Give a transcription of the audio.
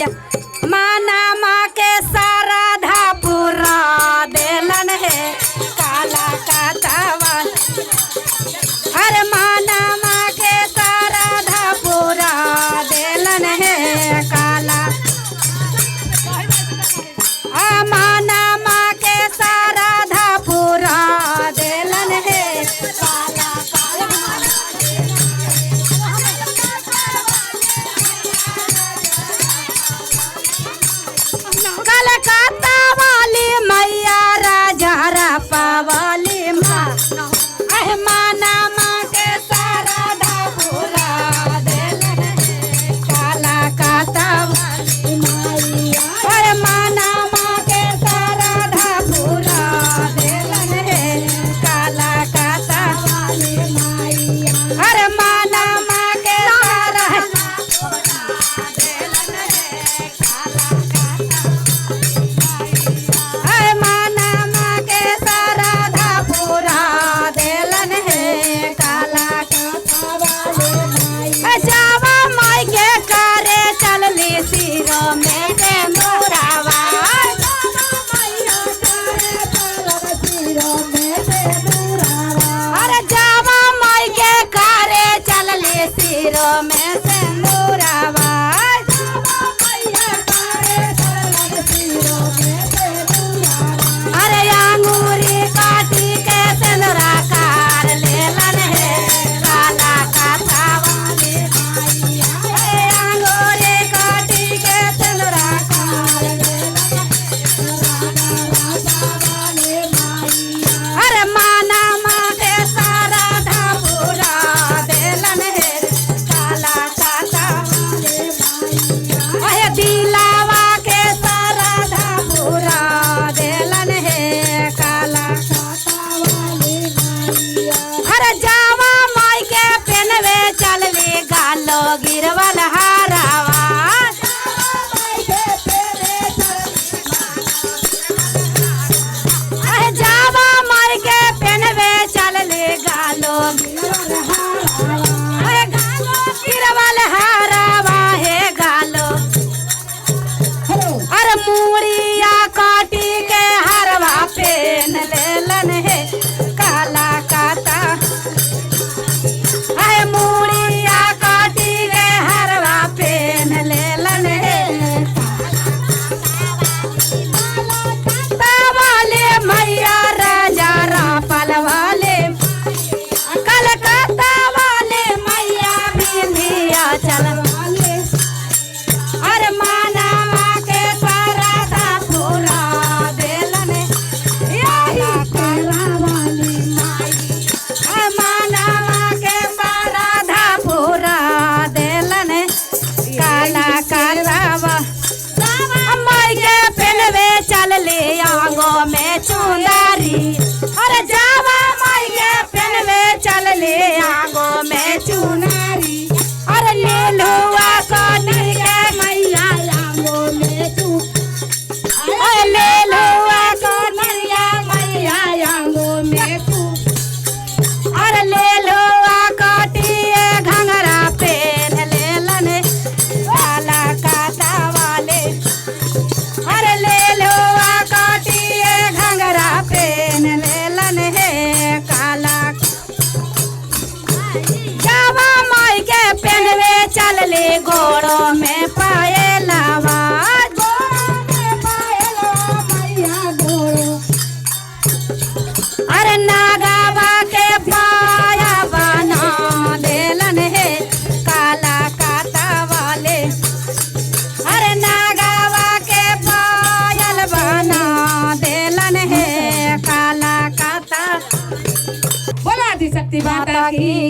माना माँ के सारा धापुरा देलन है काला कातावा। हर माना माँ के सारा धापुरा देलन है काला। माना माँ के सारा धापुरा देलन है काला। कलकत्ता वाली मैया राजा रपा वाली माँ माना माँ के सारा धापुरा देलन है काला काता वाली मैया। और माना माँ के सारा धापुरा देलन है काला काता वाली मैया। अरे माना माँ के सारा देलन है काला में सिंदूरावा। अरे अंगूरी काटी के सिंदूरा कार लेलन है काला काता वाली मैया। अंगूरी काटी के सिंदूरा कार लेलन है। अरे माना माँ के सारा धापुरा देलन है दिलावा के सारा धापुरा देलन है काला काता वाली मैया। अरे जावा माई के पेनवे चलवे गालो गिरवल हारावा। जावा माई के पेनवे चलले गालो गिरवल हारावा है गालो। अरे मूड़िया काटी के हरवा पेन लेलन है काला काता। अरे मूड़िया काटी के हरवा पेन लेलन है वाले मैया राजा रापल वाले। कलकत्ता वाले मैया बिंदिया चल वाले। अरे माना माँ के सारा धापुरा देलन काला काला वाली माई। माना माँ के सारा धापुरा देलन काला काला माई के पेनवे चल ले आंगो में चुंदारी। अरे जावा माई के पेनवे चल ले आंगो में चुनारी। अरे ले लो कानी के मैया आंगो में चू। ले लो कानिया मैया आंगो में चू। अरे ले लो काटिए घंगरा पेन लेलन काला काता वाले। अरे ले लो काटिए घंगरा पेन लेलन है काला। जावा माई के पेनवे चल ले गोड़ों में पायलावा। अरे नागावा के पाया बना देलन है काला काता वाले। अरे नागावा के पायल बना देलन है काला काता। बोला दी शक्ति माता की।